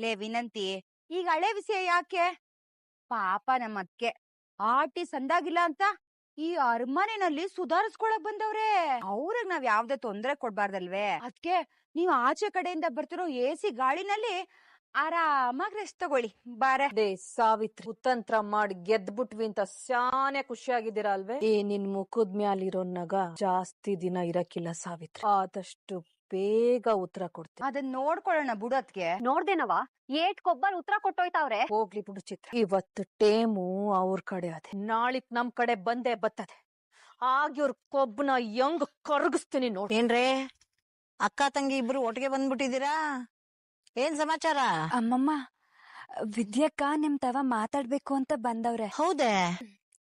ಲೇ ವಿನಂತಿ, ಈಗ ಹಳೆ ವಿಷಯ ಯಾಕೆ? ಪಾಪ ನಮ್ಮದ್ಕೆ ಆಟಿ ಸಂದಾಗಿಲ್ಲ ಅಂತ ಈ ಅರಮನೆನಲ್ಲಿ ಸುಧಾರಿಸ್ಕೊಳಕ್ ಬಂದವ್ರೆ. ಅವ್ರಿಗೆ ನಾವ್ ಯಾವ್ದೇ ತೊಂದ್ರೆ ಕೊಡ್ಬಾರ್ದಲ್ವೇ? ಅದ್ಕೆ ನೀವ್ ಆಚೆ ಕಡೆಯಿಂದ ಬರ್ತಿರೋ ಎಸಿ ಗಾಳಿನಲ್ಲಿ ಆರಾಮಾಗಿ ರೆಸ್ಟ್ ತಗೊಳ್ಳಿ. ಬಾರೆ ಸಾವಿತ್ರಿ, ಕುತಂತ್ರ ಮಾಡಿ ಗೆದ್ಬಿಟ್ವಿ ಅಂತ ಶಾನೆ ಖುಷಿಯಾಗಿದ್ದೀರಾ ಅಲ್ವೇ? ನಿನ್ ಮುಖದ ಮ್ಯಾಲಿರೋ ನಗ ಜಾಸ್ತಿ ದಿನ ಇರಕ್ಕಿಲ್ಲ ಸಾವಿತ್ರಿ. ಆದಷ್ಟು ಬೇಗ ಉತ್ತರ ಕೊಡ್ತೀನಿ. ಅದನ್ನ ನೋಡ್ಕೊಳ್ಳೋಣ ಬಿಡೋದ್ಗೆ. ನೋಡ್ದೇನವ ಏಟ್ ಕೊಬ್ಬಲ್ ಉತ್ತರ ಕೊಟ್ಟೋಯ್ತಾವ್ರೆ. ಹೋಗ್ಲಿ ಬಿಡು ಚಿತ್ರ, ಇವತ್ತು ಟೇಮು ಅವ್ರ ಕಡೆ ಅದೆ, ನಾಳಿಕ್ ನಮ್ ಕಡೆ ಬಂದೇ ಬರ್ತದೆ. ಆಗ ಇವ್ರ ಕೊಬ್ಬನ ಹೆಂಗ್ ಕರಗಿಸ್ತೀನಿ ನೋಡಿ. ಏನ್ರೇ ಅಕ್ಕ ತಂಗಿ ಇಬ್ರು ಒಟ್ಟಿಗೆ ಬಂದ್ಬಿಟ್ಟಿದ್ದೀರಾ? ಏನ್ ಸಮಾಚಾರ? ಅಮ್ಮಮ್ಮ, ವಿದ್ಯಕ್ಕ ನಿಮ್ ತವ ಮಾತಾಡ್ಬೇಕು ಅಂತ ಬಂದವ್ರೆ. ಹೌದೇ?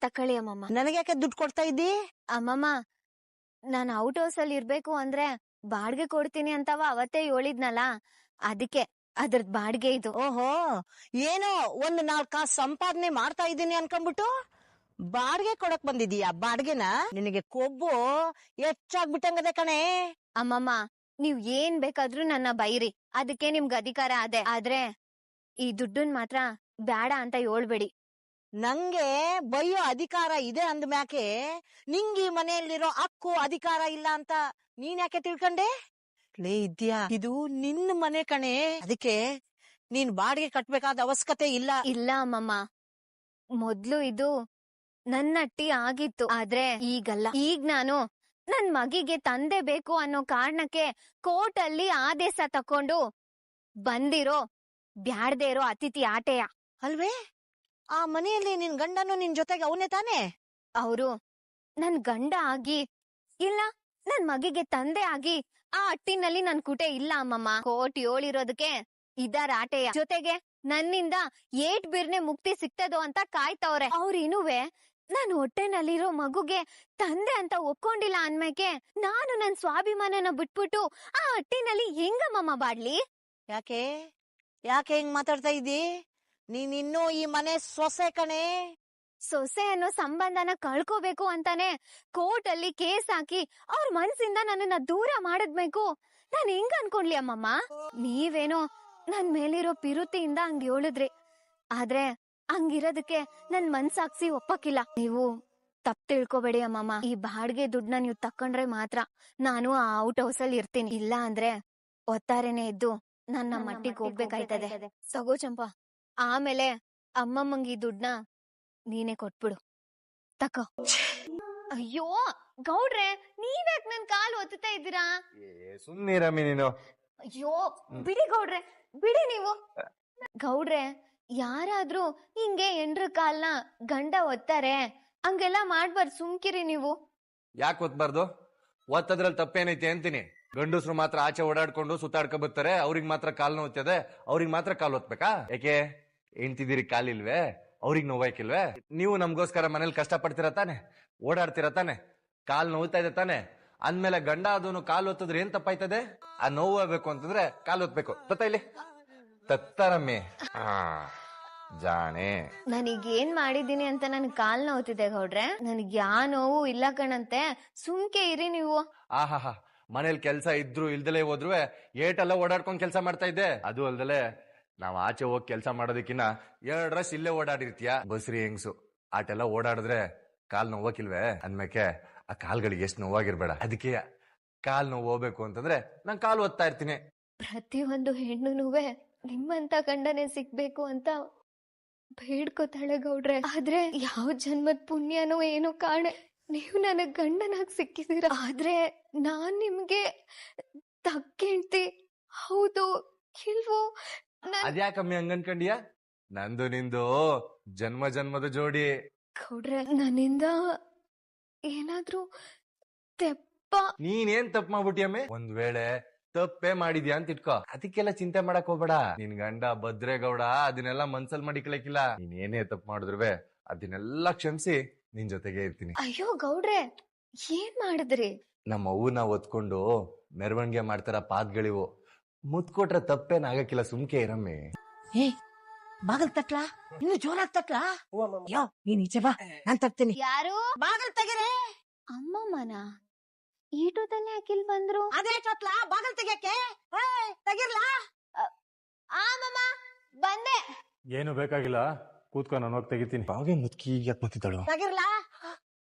ತಕೊಳ್ಳಿ ಅಮ್ಮಮ್ಮ. ನನಗೆ ಯಾಕೆ ದುಡ್ಡು ಕೊಡ್ತಾ ಇದ್ದಿ? ಅಮ್ಮಮ್ಮ, ನಾನ್ ಔಟ್ ಹೌಸ್ ಅಲ್ಲಿ ಇರ್ಬೇಕು ಅಂದ್ರೆ ಬಾಡ್ಗೆ ಕೊಡ್ತೀನಿ ಅಂತವ ಅವತ್ತೇ ಹೇಳಿದ್ನಲ್ಲ, ಅದಕ್ಕೆ ಅದ್ರದ್ ಬಾಡ್ಗೆ ಇದು. ಓಹೋ, ಏನೋ 4 ಕಾಸು ಸಂಪಾದನೆ ಮಾಡ್ತಾ ಇದ್ದೀನಿ ಅನ್ಕೊಂಡ್ಬಿಟ್ಟು ಬಾಡ್ಗೆ ಕೊಡಕ್ ಬಂದಿದೀಯಾ? ಬಾಡ್ಗೆನ? ನಿನಗೆ ಕೊಬ್ಬು ಹೆಚ್ಚಾಗ್ಬಿಟ್ಟಂಗದೆ ಕಣೆ. ಅಮ್ಮಮ್ಮ, ನೀವ್ ಏನ್ ಬೇಕಾದ್ರೂ ನನ್ನ ಬೈರಿ, ಅದಕ್ಕೆ ನಿಮ್ಗ್ ಅಧಿಕಾರ ಅದೇ. ಆದ್ರೆ ಈ ದುಡ್ಡನ್ ಮಾತ್ರ ಬ್ಯಾಡ ಅಂತ ಹೇಳ್ಬೇಡಿ. ನಂಗೆ ಬೈಯೋ ಅಧಿಕಾರ ಇದೆ ಅಂದ್ಮ್ಯಾಕೆ ನಿಂಗೆ ಈ ಮನೆಯಲ್ಲಿರೋ ಹಕ್ಕು ಅಧಿಕಾರ ಇಲ್ಲ ಅಂತ ನೀನ್ ಯಾಕೆ ತಿಳ್ಕೊಂಡೆ? ಲೇ ಇದ್ಯಾ, ಇದು ನಿನ್ನ ಮನೆ ಕಣೆ, ಅದಕ್ಕೆ ನೀನ್ ಬಾಡಿಗೆ ಕಟ್ಬೇಕಾದ ಅವಶ್ಯಕತೆ ಇಲ್ಲ. ಇಲ್ಲ ಅಮ್ಮಮ್ಮ, ಮೊದ್ಲು ಇದು ನನ್ನಟ್ಟಿ ಆಗಿತ್ತು, ಆದ್ರೆ ಈಗಲ್ಲ. ಈಗ ನಾನು ನನ್ ಮಗಿಗೆ ತಂದೆ ಬೇಕು ಅನ್ನೋ ಕಾರಣಕ್ಕೆ ಕೋರ್ಟ್ ಅಲ್ಲಿ ಆದೇಶ ತಕೊಂಡು ಬಂದಿರೋ ಬ್ಯಾಡ್ದೇ ಇರೋ ಅತಿಥಿ ಆಟೆಯ ಅಲ್ವೇ? ಆ ಮನೆಯಲ್ಲಿ ನಿನ್ ಗಂಡನು ನಿನ್ ಜೊತೆಗೆ ಅವನೇ ತಾನೆ? ಅವರು ನನ್ ಗಂಡ ಆಗಿ ಇಲ್ಲ ನನ್ ಮಗಿಗೆ ತಂದೆ ಆಗಿ ಆ ಅಟ್ಟಿನಲ್ಲಿ ನನ್ ಕುಟೆ ಇಲ್ಲ ಅಮ್ಮಮ್ಮ. ಕೋರ್ಟ್ ಹೇಳಿರೋದಕ್ಕೆ ಇದಾರ ಆಟೆಯ ಜೊತೆಗೆ ನನ್ನಿಂದ ಏಟ್ ಬಿರ್ನೆ ಮುಕ್ತಿ ಸಿಗ್ತದೋ ಅಂತ ಕಾಯ್ತವ್ರೆ. ಅವ್ರಿನುವೆ ನನ್ ಹೊಟ್ಟೆನಲ್ಲಿರೋ ಮಗುಗೆ ತಂದೆ ಅಂತ ಒಪ್ಕೊಂಡಿಲ್ಲ ಅನ್ಮೇಕೆ ನಾನು ನನ್ ಸ್ವಾಭಿಮಾನನ ಬಿಟ್ಬಿಟ್ಟು ಆ ಅಟ್ಟಿನಲ್ಲಿ ಹೆಂಗಮ್ಮಮ್ಮ ಬಾಡ್ಲಿ? ಯಾಕೆ ಯಾಕೆ ಹಿಂಗ್ ಮಾತಾಡ್ತಾ ಇದ್ದಿ? ನೀನ್ ಇನ್ನೂ ಈ ಮನೆ ಸೊಸೆ ಕಣೆ. ಸೊಸೆ ಅನ್ನೋ ಸಂಬಂಧನ ಕಳ್ಕೋಬೇಕು ಅಂತಾನೆ ಕೋರ್ಟ್ ಅಲ್ಲಿ ಕೇಸ್ ಹಾಕಿ ಅವ್ರ ಮನ್ಸಿಂದ ನನ್ನನ್ನ ದೂರ ಮಾಡದ್ಬೇಕು. ನಾನ್ ಹೆಂಗ್ ಅನ್ಕೊಂಡ್ಲಿ ಅಮ್ಮಮ್ಮ? ನೀವೇನೋ ನನ್ ಮೇಲಿರೋ ಪಿರುತಿಯಿಂದ ಹಂಗ್ ಹೇಳಿದ್ರಿ, ಆದ್ರೆ ಹಂಗಿರೋದಕ್ಕೆ ನನ್ ಮನ್ಸಾಕ್ಸಿ ಒಪ್ಪಕ್ಕಿಲ್ಲ. ನೀವು ತಪ್ಪು ತಿಳ್ಕೊಬೇಡಿ ಅಮ್ಮಮ್ಮ. ಈ ಬಾಡ್ಗೆ ದುಡ್ಡನ್ನ ನೀವು ತಕೊಂಡ್ರೆ ಮಾತ್ರ ನಾನು ಆ ಔಟ್ ಹೌಸ್ ಅಲ್ಲಿ ಇರ್ತೀನಿ, ಇಲ್ಲ ಅಂದ್ರೆ ಒತ್ತಾರೆನೆ ಇದ್ದು ನನ್ನ ಮಟ್ಟಿಗೆ ಹೋಗ್ಬೇಕಾಯ್ತದೆ. ಸಗೋ ಚಂಪಾ, ಆಮೇಲೆ ಅಮ್ಮಮ್ಮಂಗ್ ಈ ದುಡ್ಡನ್ನ ನೀನೇ ಕೊಟ್ಬಿಡು, ತಕೋ. ಅಯ್ಯೋ ಗೌಡ್ರೆ, ನೀವ್ಯಾಕ್ ನನ್ ಕಾಲು ಒತ್ತುತ್ತಾ ಇದ್ದೀರಾ? ಸುಮ್ನಿರಮ್ಮಿ ನೀನು. ಅಯ್ಯೋ ಬಿಡಿ ಗೌಡ್ರೆ, ಬಿಡಿ ನೀವು. ಗೌಡ್ರೆ, ಯಾರಾದ್ರೂ ಹಿಂಗೆ ಎಂಡ್ರ ಕಾಲ್ನ ಗಂಡ ಒತ್ತಾರೆ, ಹಂಗೆಲ್ಲ ಮಾಡ್ಬಾರ್ದು, ಸುಮ್ಕಿರಿ ನೀವು. ಯಾಕೆ ಒತ್ಬಾರ್ದು? ಒತ್ತದ್ರಲ್ಲಿ ತಪ್ಪೇನೈತಿ ಅಂತೀನಿ. ಗಂಡಸ್ರು ಮಾತ್ರ ಆಚೆ ಓಡಾಡ್ಕೊಂಡು ಸುತ್ತಾಡ್ಕೊ ಬರ್ತಾರೆ, ಅವ್ರಿಗೆ ಮಾತ್ರ ಕಾಲ್ ನೋವ್ತದೆ, ಅವ್ರಿಗೆ ಮಾತ್ರ ಕಾಲ್ ಒತ್ಬೇಕಾ? ಯಾಕೆ ಹೆಂಡ್ತಿದ್ದೀರಿ ಕಾಲಿಲ್ವೇ? ಅವ್ರಿಗೆ ನೋವಾಯ್ಕಿಲ್ವೇ? ನೀವು ನಮ್ಗೋಸ್ಕರ ಮನೇಲಿ ಕಷ್ಟ ಪಡ್ತೀರ ತಾನೆ, ಓಡಾಡ್ತೀರ ತಾನೆ, ಕಾಲ್ ನೋವ್ತಾ ಇದೆ ತಾನೆ, ಅಂದ್ಮೇಲೆ ಗಂಡ ಅದನ್ನು ಕಾಲ್ ಒತ್ತಿದ್ರೆ ಏನ್ ತಪ್ಪಾಯ್ತದೆ? ಆ ನೋವು ಆಗ್ಬೇಕು ಅಂತಂದ್ರೆ ಕಾಲ್ ಒತ್ಬೇಕು. ತತ್ತ ಇಲ್ಲಿ ತತ್ತಾರಮ್ಮಿ. ಜಾಣೆ. ನನಗೇನ್ ಮಾಡಿದೀನಿ ಅಂತ ನನ್ ಕಾಲ್ ನೋವ್ತಿದೆ ಗೌಡ್ರೆ, ನನಗ್ ಯಾ ನೋವು ಇಲ್ಲ ಕಣಂತೆ, ಸುಮ್ಕೆ ಇರಿ ನೀವು. ಆಹಾಹಾ, ಮನೇಲಿ ಕೆಲ್ಸ ಇದ್ರು ಇಲ್ದಲೇ ಹೋದ್ರು ಏಟೆಲ್ಲ ಓಡಾಡ್ಕೊಂಡ್ ಕೆಲ್ಸ ಮಾಡ್ತಾ ಇದ್ದೆ. ಅದು ಅಲ್ದಲೆ ನಾವ್ ಆಚೆ ಹೋಗಿ ಕೆಲ್ಸ ಮಾಡೋದಕ್ಕಿನ್ನ 2 ರಶ್ ಇಲ್ಲೇ ಓಡಾಡಿರ್ತೀಯ. ಬಸ್ರಿ ಹೆಂಗ್ಸು ಆಟೆಲ್ಲ ಓಡಾಡಿದ್ರೆ ಕಾಲ್ ನೋವಕ್ಕಿಲ್ವೇ? ಅಂದ್ಮೇಕೆ ಆ ಕಾಲ್ಗಳಿಗೆ ಎಷ್ಟು ನೋವಾಗಿರ್ಬೇಡ. ಅದಕ್ಕೆ ಕಾಲ್ ನೋವು ಹೋಗ್ಬೇಕು ಅಂತಂದ್ರೆ ನಾನ್ ಕಾಲ್ ಓದ್ತಾ ಇರ್ತೀನಿ. ಪ್ರತಿಯೊಂದು ಹೆಣ್ಣುನುವೆ ನಿಮ್ಮಂತ ಗಂಡನೇ ಸಿಗ್ಬೇಕು ಅಂತ ಬೇಡ್ಕೋತಾಳೆ ಗೌಡ್ರೆ, ಆದ್ರೆ ಯಾವ ಜನ್ಮದ್ ಪುಣ್ಯನೋ ಏನೋ ಕಾಣೆ ನೀವು ನನಗ್ ಗಂಡನಾಗ್ ಸಿಕ್ಕಿದೀರ. ಆದ್ರೆ ನಾನ್ ನಿಮ್ಗೆ ತಕ್ಕೇಳ್ತಿ ಹೌದು ಇಲ್ವೋ? ಅದ್ಯಾಕಮ್ಮಿ ಹಂಗನ್ಕಂಡಿಯ? ನಂದು ನಿಂದು ಜನ್ಮ ಜನ್ಮದ ಜೋಡಿ. ಗೌಡ್ರೆ, ನನ್ನಿಂದ ಏನಾದ್ರೂ ತೆಪ್ಪ? ನೀನೇನ್ ತಪ್ಪು ಮಾಡ್ಬಿಟ್ಟಿಯಮ್ಮೆ? ಒಂದ್ ವೇಳೆ ತಪ್ಪೇ ಮಾಡಿದ್ಯಾ ಅಂತ ಇಟ್ಕೋ, ಅದಕ್ಕೆಲ್ಲ ಚಿಂತೆ ಮಾಡಕ್ ಹೋಗ್ಬೇಡ. ನಿನ್ ಗಂಡ ಭದ್ರೇಗೌಡ ಅದನ್ನೆಲ್ಲ ಮನ್ಸಲ್ ಮಾಡಿಕ್ಲಕ್ಕಿಲ್ಲ. ನೀನ್ ಏನೇ ತಪ್ಪು ಮಾಡಿದ್ರುವೆ ಅದನ್ನೆಲ್ಲ ಕ್ಷಮಿಸಿ ನಿನ್ ಜೊತೆಗೆ ಇರ್ತೀನಿ. ಅಯ್ಯೋ ಗೌಡ್ರೆ, ಏನ್ ಮಾಡಿದ್ರಿ? ನಮ್ಮ ಅವ್ವನ ಒತ್ಕೊಂಡು ಮೆರವಣಿಗೆ ಮಾಡ್ತಾರ ಪಾದ್ಗಳಿವು. ಮುತ್ ಕೊಟ್ರೆ ತಪ್ಪೇನ್ ಆಗಕ್ಕಿಲ್ಲ, ಸುಮ್ಕೆ ಇರಮ್ಮಿ. ಏ ಬಾಗಲ್ ತಟ್ಲಾ? ಇನ್ನು ಜೋರಾಗಿ ತಟ್ಲಾ? ಯೋ ನೀನ್ ಈಚೆ ಬಾ, ನಾನ್ ತಟ್ತೀನಿ. ಯಾರು? ಬಾಗಲ್ ತೆಗಿರೆ. ಅಮ್ಮಮ್ಮನ ಈಟೋದಲ್ಲೇ ಯಾಕಿಲ್ ಬಂದ್ರು? ಅದೇ ತಟ್ಲಾ ಬಾಗಲ್ ತೆಗಿಯಕ್ಕೆ? ತೆಗಿರ್ಲಾ? ಆ ಮಾಮ ಬಂದೆ. ಏನು ಬೇಕಾಗಿಲ್ಲ, ಕೂತ್ಕೊ, ನಾನು ಹೋಗಿ ತೆಗಿತೀನಿ. ಬಾವಿ ಮುತ್ಕಿ ಈಗ ಯಾಕೆ ಮತ್ತಿದ್ದಾಳು? ತೆಗಿರ್ಲಾ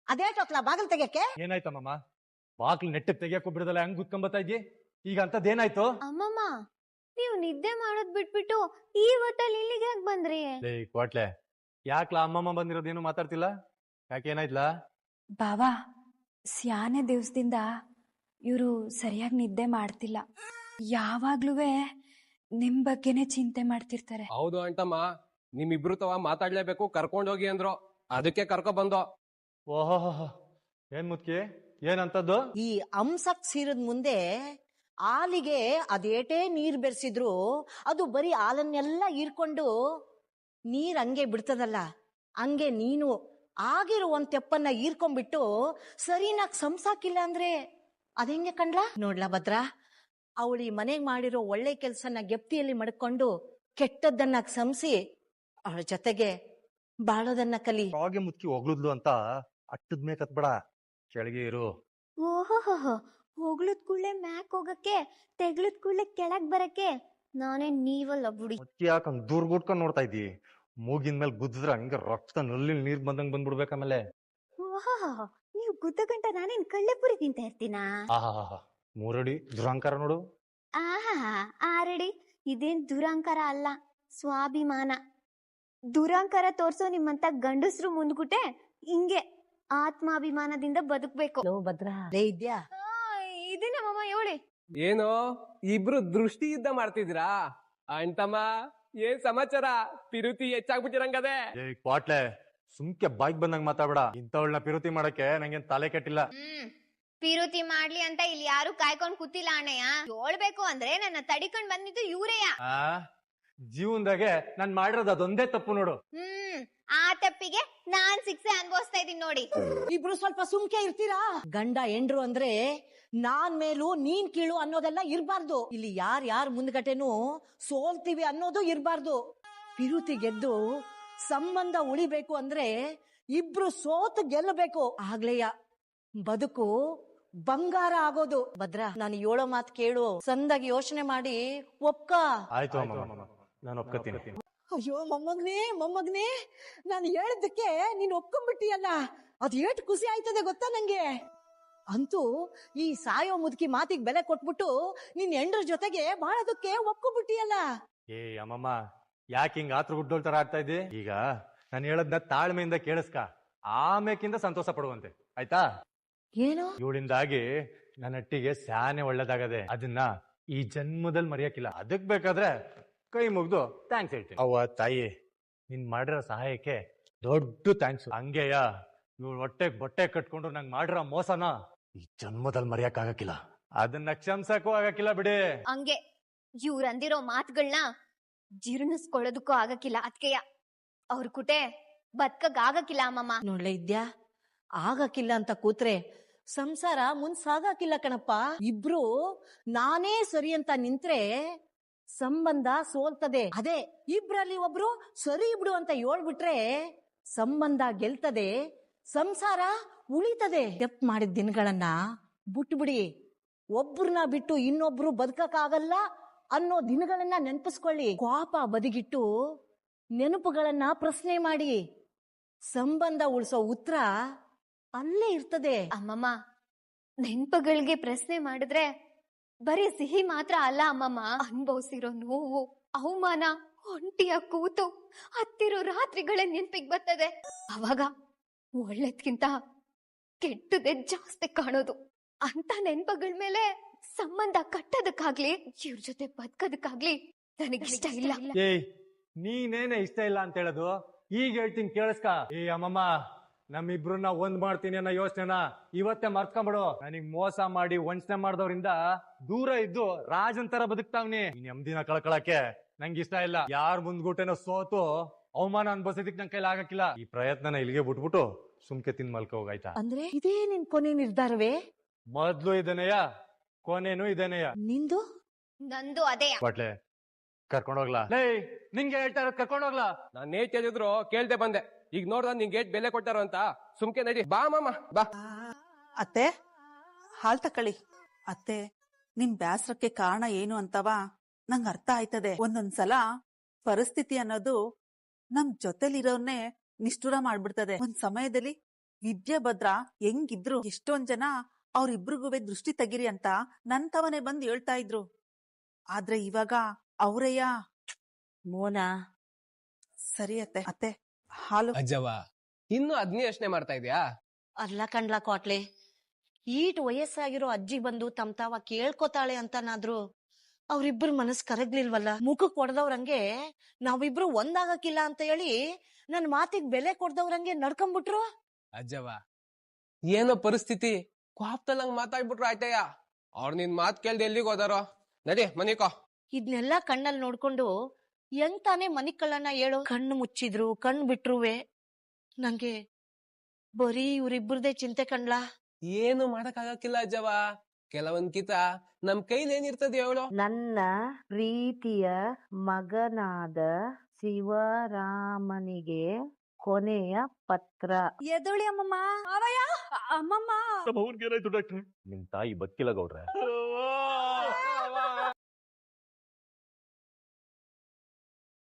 ಅದೇಟೊತ್ಲ ಬಾಗಿಲು ತೆಗಿಯಕ್ಕೆ? ಏನಾಯ್ತಮ್ಮ? ಬಾಕ್ಲು ನೆಟ್ಟಗ್ ತೆಗಿಯಕ್ಕೂ ಬಿಡದಲ್ಲ, ಹೆಂಗ್ ಕುತ್ಕೊಂಬತ್ತಾ ಇದ್ದಿ? ಈಗ ಅಂತದ್ದೇನಾಯ್ತು? ಅಮ್ಮಮ್ಮ ನೀವು ನಿದ್ದೆ ಮಾಡೋದ್ ಬಿಟ್ಬಿಟ್ಟು ಈ ಹೊತ್ತಲ್ಲಿ ಇಲ್ಲಿಗೆ ಯಾಕೆ ಬಂದ್ರಿ? ಲೇ ಕ್ವಾಟ್ಲೆ, ಯಾಕ್ಲಾ ಅಮ್ಮಮ್ಮ ಬಂದಿರೋದೇನು ಮಾತಾಡ್ತಿಲ್ಲ? ಯಾಕೆ ಏನಾಯ್ತಲ್ಲ? ಬಾವಾ, ಸ್ಯಾನೆ ದಿವ್ಸದಿಂದ ಇವರು ಸರಿಯಾಗಿ ನಿದ್ದೆ ಮಾಡ್ತಿಲ್ಲ. ಯಾವಾಗ್ಲೂ ನಿಮ್ ಬಗ್ಗೆನೆ ಚಿಂತೆ ಮಾಡ್ತಿರ್ತಾರೆ. ಹೌದು ಅಂಟಮ್ಮ, ನಿಮ್ಮಿಬ್ರು ತವ ಮಾತಾಡ್ಲೇಬೇಕು, ಕರ್ಕೊಂಡೋಗಿ ಅಂದ್ರು, ಅದಕ್ಕೆ ಕರ್ಕೊ ಬಂದೋ. ಓಹೋ, ಏನ್ ಮುತ್ಕಿ, ಏನಂತದ್ದು? ಈ ಅಂಸಕ್ ಸೀರದ ಮುಂದೆ ಹಾಲಿಗೆ ಅದೇಟೇ ನೀರ್ ಬೆರೆಸಿದ್ರು ಅದು ಬರೀ ಹಾಲನ್ನೆಲ್ಲ ಹೀರ್ಕೊಂಡು ನೀರ್ ಹಂಗೆ ಬಿಡ್ತದಲ್ಲ, ಹಂಗೆ ನೀನು ಆಗಿರೋ ಒಂದ್ ತೆಪ್ಪನ್ನ ಹೀರ್ಕೊಂಡ್ಬಿಟ್ಟು ಸರಿನಾಗ್ ಸಂಸಾಕಿಲ್ಲ ಅಂದ್ರೆ ಅದೆಂಗೆ ಕಂಡ್ಲಾ? ನೋಡ್ಲಾ ಭದ್ರ, ಅವಳಿ ಮನೆಗ್ ಮಾಡಿರೋ ಒಳ್ಳೆ ಕೆಲ್ಸನ ಗೆಪ್ತಿಯಲ್ಲಿ ಮಡ್ಕೊಂಡು ಕೆಟ್ಟದ್ದನ್ನ ಸಂಸಿ ಅವಳ ಜೊತೆಗೆ ಬಾಳೋದನ್ನ ಕಲಿ. ಬಾಗೆ ಮುತ್ಕಿ ಹೋಗ್ಲುದ್ಲು ಅಂತ ಅಟ್ಟದ ಮೇಲೆ ಕತ್ಬೇಡ, ಕೆಳಗೆ ಇರು. ಓಹೋ ಹೋಗ್ಲದ್ ಕೂಡ್ಲೆ ಮ್ಯಾಕ್ ಹೋಗಕ್ಕೆ, ತೆಗ್ಲದ್ ಕೂಡ್ಲೆ ಕೆಳಗ್ ಬರಕ್ಕೆ ನಾನೇ ನೀವಲ್ಲ ಬುಡಿ. ಮುತ್ಕಿ ಯಾಕೆ ಹಂಗ್ ದೂರ್ ಗುಟ್ಕೊಂಡ್ ನೋಡ್ತಾ ಇದ್ದಿ? ಮೂಗಿನ ಮೇಲೆ ಗುದ್ದಿದ್ರೆ ಹಂಗ ರಕ್ತ ನಲ್ಲಿ ನೀರ್ ಬಂದಂಗ್ ಬಂದ್ಬಿಡ್ಬೇಕು. ಆಮೇಲೆ ಓಹೋ ನೀವು ಗುದ್ದ ಗಂಟ ನಾನೇನ್ ಕಳ್ಳೆಪುರಿ ತಿಂತ ಇರ್ತೀನಾ? ಆಹಾ, ಮೂರಡಿ ದುರಂಕಾರ ನೋಡು. ಆಹಾ ಆರಡಿ, ಇದೇನ್ ದುರಂಕಾರ ಅಲ್ಲ, ಸ್ವಾಭಿಮಾನ. ದುರಂಕಾರ ತೋರ್ಸೋ ನಿಮ್ಮಂತ ಗಂಡಸ್ರು ಮುಂದ್ಗುಟೆ ಹಿಂಗೆ ಆತ್ಮಾಭಿಮಾನದಿಂದ ಬದುಕ್ಬೇಕು. ಲೋ ಭದ್ರ, ಲೇ ಇದ್ಯಾ? ಇದನ್ನ ಮಾಮ ಹೇಳಿ. ಏನು ಇಬ್ರು ದೃಷ್ಟಿ ಯುದ್ಧ ಮಾಡ್ತಿದ್ದೀರಾ? ಅಂಟಮ್ಮ ಏನ್ ಸಮಾಚಾರ? ಪಿರುತಿ ಹೆಚ್ಚಾಗ್ಬಿಟ್ಟಿರಂಗದೆ. ಏ ಕ್ವಾಟ್ಲೆ, ಸುಮ್ಕೆ ಬಾಯ್ಗ್ ಬಂದಂಗ್ ಮಾತಾಡ್ಬೇಡ. ಇಂಥವಳನ್ನ ಪಿರುತಿ ಮಾಡಕ್ಕೆ ನಂಗೇನ್ ತಲೆ ಕೆಟ್ಟಿಲ್ಲ. ಪಿರುತಿ ಮಾಡ್ಲಿ ಅಂತ ಇಲ್ಲಿ ಯಾರು ಕಾಯ್ಕೊಂಡ್ ಕೂತಿಲ್ಲ ಅಣ್ಣಯ್ಯ. ಹೇಳ್ಬೇಕು ಅಂದ್ರೆ ನನ್ನ ತಡಿಕೊಂಡ್ ಬಂದಿದ್ದು ಇವ್ರೆಯ. ಜೀವನದಾಗೆ ನಾನ್ ಮಾಡಿರೋದು ಅದೊಂದೇ ತಪ್ಪು ನೋಡು. ಆ ತಪ್ಪಿಗೆ ನಾನ್ ಶಿಕ್ಷೆ ಅನ್ಭವಿಸ್ತಾ ಇದೀನಿ ನೋಡಿ. ಇಬ್ರು ಸ್ವಲ್ಪ ಸುಮ್ಕೆ ಇರ್ತೀರಾ? ಗಂಡ ಹೆಂಡ್ರು ಅಂದ್ರೆ ನಾನ್ ಮೇಲೂ ನೀನ್ ಕೀಳು ಅನ್ನೋದೆಲ್ಲ ಇರ್ಬಾರ್ದು. ಇಲ್ಲಿ ಯಾರ್ ಮುಂದ್ಗಟೆನೂ ಸೋಲ್ತೀವಿ ಅನ್ನೋದು ಇರ್ಬಾರ್ದು. ಪಿರುತಿ ಗೆದ್ದು ಸಂಬಂಧ ಉಳಿಬೇಕು ಅಂದ್ರೆ ಇಬ್ರು ಸೋತು ಗೆಲ್ಲಬೇಕು. ಆಗ್ಲೇಯ ಬದುಕು ಬಂಗಾರ ಆಗೋದು. ಭದ್ರ, ನಾನು ಹೇಳೋ ಮಾತು ಕೇಳು, ಸಂದಾಗಿ ಯೋಚನೆ ಮಾಡಿ ಒಪ್ಕ. ಆಯ್ತು ಅಮ್ಮ, ನಾನು ಒಪ್ಕೋತೀನಿ. ಅಯ್ಯೋ ಮೊಮ್ಮಗ್ನೇ, ನಾನು ಹೇಳಿದ್ದಕ್ಕೆ ನೀನ್ ಒಪ್ಕೊಂಡ್ಬಿಟ್ಟಿಯಲ್ಲ, ಅದ್ ಏಟ್ ಖುಷಿ ಆಯ್ತದೆ ಗೊತ್ತಾ ನಂಗೆ. ಅಂತೂ ಈ ಸಾಯೋ ಮುದುಕಿ ಮಾತಿಗೆ ಬೆಲೆ ಕೊಟ್ಬಿಟ್ಟು ನಿನ್ ಹೆಂಡ್ರ ಜೊತೆಗೆ ಬಾಳೋದಕ್ಕೆ ಒಪ್ಕೊಂಡ್ಬಿಟ್ಟಿಯಲ್ಲ. ಏ ಅಮ್ಮಮ್ಮ, ಯಾಕೆ ಹಿಂಗ ಆತ್ರ ಗುಡ್ಡೋಳ್ ತರ ಆಡ್ತಾ ಇದ್ದಿ? ಈಗ ನಾನು ಹೇಳದ್ನ ತಾಳ್ಮೆಯಿಂದ ಕೇಳಿಸ್ಕ, ಆಮೇಕಿಂದ ಸಂತೋಷ ಪಡುವಂತೆ, ಆಯ್ತಾ? ಏನು? ಇವಳಿಂದಾಗಿ ನನ್ನ ಅಟ್ಟಿಗೆ ಸ್ಯಾನೆ ಒಳ್ಳೇದಾಗದೆ, ಅದನ್ನ ಈ ಜನ್ಮದಲ್ಲಿ ಮರೆಯಕ್ಕಿಲ್ಲ. ಅದಕ್ ಬೇಕಾದ್ರೆ ಕೈ ಮುಗ್ದು ಥ್ಯಾಂಕ್ಸ್ ಹೇಳ್ತೀನಿ. ಅವ್ವ ತಾಯಿ, ನಿನ್ ಮಾಡಿರೋ ಸಹಾಯಕ್ಕೆ ದೊಡ್ಡ ಥ್ಯಾಂಕ್ಸ್. ಹಂಗೆಯ ಇವಳು ಹೊಟ್ಟೆಗ್ ಬಟ್ಟೆ ಕಟ್ಕೊಂಡು ನಂಗೆ ಮಾಡಿರೋ ಮೋಸನ ಈ ಜನ್ಮದಲ್ಲಿ ಮರೆಯಕ್ ಆಗಕ್ಕಿಲ್ಲ, ಅದನ್ನ ಕ್ಷಮಿಸಕ್ಕೂ ಆಗಕ್ಕಿಲ್ಲ ಬಿಡಿ. ಹಂಗೆ ಇವ್ರ ಅಂದಿರೋ ಮಾತುಗಳನ್ನ ಜೀರ್ಣಿಸ್ಕೊಳ್ಳೋದಕ್ಕೂ ಆಗಕ್ಕಿಲ್ಲ. ಅದ್ಕೆಯ ಅವ್ರ ಕುಟೆ ಬದುಕಕ್ ಆಗಕ್ಕಿಲ್ಲ ಅಮ್ಮಮ್ಮ. ನೋಡ್ಲೆ ಇದ್ಯಾ, ಆಗಕ್ಕಿಲ್ಲ ಅಂತ ಕೂತ್ರೆ ಸಂಸಾರ ಸಾಗಾಕಿಲ್ಲ ಕಣಪ್ಪ. ಇಬ್ರು ನಾನೇ ಸರಿ ಅಂತ ನಿಂತ್ರೆ ಸಂಬಂಧ ಸೋಲ್ತದೆ. ಅದೇ ಇಬ್ರಲ್ಲಿ ಒಬ್ರು ಸರಿ ಬಿಡು ಅಂತ ಹೇಳ್ಬಿಟ್ರೆ ಸಂಬಂಧ ಗೆಲ್ತದೆ, ಸಂಸಾರ ಉಳಿತದೆ. ತಪ್ಪು ಮಾಡಿದ ದಿನಗಳನ್ನ ಬಿಟ್ಬಿಡಿ. ಒಬ್ರನ್ನ ಬಿಟ್ಟು ಇನ್ನೊಬ್ರು ಬದುಕಕ್ಕಾಗಲ್ಲ ಅನ್ನೋ ದಿನಗಳನ್ನ ನೆನಪಿಸ್ಕೊಳ್ಳಿ. ಕೋಪ ಬದಿಗಿಟ್ಟು ನೆನಪುಗಳನ್ನ ಪ್ರಶ್ನೆ ಮಾಡಿ. ಸಂಬಂಧ ಉಳಿಸೋ ಉತ್ತರ ಅಲ್ಲೇ ಇರ್ತದೆ. ಅಮ್ಮಮ್ಮ, ನೆನ್ಪುಗಳಿಗೆ ಪ್ರಶ್ನೆ ಮಾಡಿದ್ರೆ ಬರೀ ಸಿಹಿ ಮಾತ್ರ ಅಲ್ಲ ಅಮ್ಮಮ್ಮ, ಅನುಭವಿಸಿರೋ ನೋವು, ಅವಮಾನ, ಒಂಟಿಯ ಕೂತು ಹತ್ತಿರೋ ರಾತ್ರಿಗಳೇ ನೆನ್ಪಿಗೆ ಬರ್ತದೆ. ಅವಾಗ ಒಳ್ಳೇದ್ಕಿಂತ ಕೆಟ್ಟದೇ ಜಾಸ್ತಿ ಕಾಣೋದು. ಅಂತ ನೆನ್ಪುಗಳ ಮೇಲೆ ಸಂಬಂಧ ಕಟ್ಟೋದಕ್ಕಾಗ್ಲಿ ಇವ್ರ ಜೊತೆ ಬದುಕೋದಕ್ಕಾಗ್ಲಿ ನನಗಿಷ್ಟ ಇಲ್ಲ. ಏಯ್, ನೀನೇನೆ ಇಷ್ಟ ಇಲ್ಲ ಅಂತ ಹೇಳೋದು? ಈಗ ಹೇಳ್ತೀನಿ ಕೇಳಿಸ್ಕ. ಏ ಅಮ್ಮಮ್ಮ, ನಮ್ಮಿಬ್ರನ್ನ ಒಂದ್ ಮಾಡ್ತೀನಿ ಅನ್ನೋ ಯೋಚನೆನ ಇವತ್ತೇ ಮರ್ತ್ಕೊಂಡ್ಬಿಡು. ನನಗ್ ಮೋಸ ಮಾಡಿ ವಂಚನೆ ಮಾಡ್ದವ್ರಿಂದ ದೂರ ಇದ್ದು ರಾಜನ್ ತರ ಬದುಕ್ತಾವ್ನಿ. ನೆಮ್ಮದಿನ ಕಳ್ಕೊಳಕ್ಕೆ ನಂಗೆ ಇಷ್ಟ ಇಲ್ಲ. ಯಾರ್ ಮುಂದ್ಗುಟೆನೋ ಸೋತು ಅವಮಾನ ಅನ್ಭವಿಸೋದಿಕ್ ನನ್ ಕೈಲಿ ಆಗಕ್ಕಿಲ್ಲ. ಈ ಪ್ರಯತ್ನನ ಇಲ್ಲಿಗೆ ಬಿಟ್ಬಿಟ್ಟು ಸುಮ್ಕೆ ತಿನ್ ಮಲ್ಕ ಹೋಗಾಯ್ತಾ? ಅಂದ್ರೆ ಇದೇ ನಿನ್ ಕೊನೆ ನಿರ್ಧಾರವೇ? ಮೊದ್ಲು ಇದನೆಯ, ಕೊನೆನೂ ಇದನೆಯ. ನಿಂದು? ನಂದು ಅದೇ. ಬಟ್ಲೆ ಕರ್ಕೊಂಡೋಗ್ಲಾ? ಲೇ, ನಿಂಗೆ ಹೇಳ್ತಾ ಇರೋದ್ ಕರ್ಕೊಂಡೋಗ್ಲಾ? ನಾನ್ ಏಟ್ ಹೇಳಿದ್ರು ಕೇಳ್ದೆ ಬಂದೆ. ಈಗ ನೋಡ್ದ ನಿಂಗೆ ಏಟ್ ಬೆಲೆ ಕೊಟ್ಟಾರೋ ಅಂತ ಸುಮ್ಕೆ ನಡಿ. ಬಾ ಮಾಮ ಬಾ. ಅತ್ತೆ, ಹಾಲ್ ತಕೊಳ್ಳಿ. ಅತ್ತೆ, ನಿಮ್ ಬ್ಯಾಸ್ರಕ್ಕೆ ಕಾರಣ ಏನು ಅಂತವಾ ನಂಗ್ ಅರ್ಥ ಆಯ್ತದೆ. ಒಂದೊಂದ್ಸಲ ಪರಿಸ್ಥಿತಿ ಅನ್ನೋದು ನಮ್ ಜೊತೆಲಿರೋರ್ನೇ ನಿಷ್ಠುರ ಮಾಡ್ಬಿಡ್ತದೆ. ಒಂದ್ ಸಮಯದಲ್ಲಿ ವಿದ್ಯಾಭದ್ರ ಹೆಂಗಿದ್ರು ಎಷ್ಟೊಂದ್ ಜನ ಅವ್ರಿಬ್ರಿಗೂ ದೃಷ್ಟಿ ತೆಗಿರಿ ಅಂತ ನನ್ ತವನೆ ಬಂದ್ ಹೇಳ್ತಾ ಇದ್ರು. ಆದ್ರೆ ಇವಾಗ ಅವ್ರಯ್ಯ. ಮೋನಾ, ಸರಿ ಅತ್ತೆ ಹಾಲು. ಅಜ್ಜವ ಇನ್ನು ಅದ್ನೇ ಯೋಚನೆ ಮಾಡ್ತಾ ಇದ್ಯಾ? ಅಲ್ಲ ಕಣ್ಲಾ ಕ್ವಾಟ್ಲೆ, ಈಟ್ ವಯಸ್ಸಾಗಿರೋ ಅಜ್ಜಿ ಬಂದು ತಮ್ ತಾವ ಕೇಳ್ಕೊತಾಳೆ ಅಂತನಾದ್ರು ಅವ್ರಿಬ್ರು ಮನಸ್ ಕರಗ್ಲಿಲ್ವಲ್ಲ. ಮುಖಕ್ ಹೊಡೆದವ್ರಂಗೆ ನಾವಿಬ್ರು ಒಂದಾಗಕ್ಕಿಲ್ಲ ಅಂತ ಹೇಳಿ ನನ್ ಮಾತಿಗ್ ಬೆಲೆ ಕೊಡ್ದವ್ರಂಗೆ ನಡ್ಕೊಂಡ್ಬಿಟ್ರು. ಅಜ್ಜವ ಏನೋ ಪರಿಸ್ಥಿತಿ ಕೋಪದಲ್ಲಂಗ್ ಮಾತಾಡ್ಬಿಟ್ರು ಆಯ್ತಯ್ಯ. ಅವ್ರ ನಿನ್ ಮಾತ್ ಕೇಳ್ದೆ ಎಲ್ಲಿಗೆ ಹೋದಾರೋ? ನಡಿ ಮನಿಕೋ. ಇದ್ನೆಲ್ಲಾ ಕಣ್ಣಲ್ಲಿ ನೋಡ್ಕೊಂಡು ಹೆಂಗ್ ತಾನೇ ಮನಿ ಕಳ್ಳನ ಹೇಳು. ಕಣ್ಣು ಮುಚ್ಚಿದ್ರು ಕಣ್ಣು ಬಿಟ್ರುವೆ ನಂಗೆ ಬರೀ ಇವ್ರಿಬ್ರದೇ ಚಿಂತೆ ಕಣ್ಲಾ. ಏನು ಮಾಡಕ್ ಆಗಕ್ಕಿಲ್ಲ ಅಜ್ಜವ. ಕೆಲವೊಂದ್ ಕಿತ ನಮ್ ಕೈಲಿ ಏನಿರ್ತದೆ ಹೇಳು? ನನ್ನ ಪ್ರೀತಿಯ ಮಗನಾದ ಶಿವರಾಮನಿಗೆ ಕೊನೆಯ ಪತ್ರ. ಎದೊಳಿ ಅಮ್ಮಮ್ಮ. ಅವಯ್ಯ ಅಮ್ಮಮ್ಮ. ನಿಮ್ ತಾಯಿ ಬದುಕಿಲ್ಲ ಗೌಡ್ರೆ.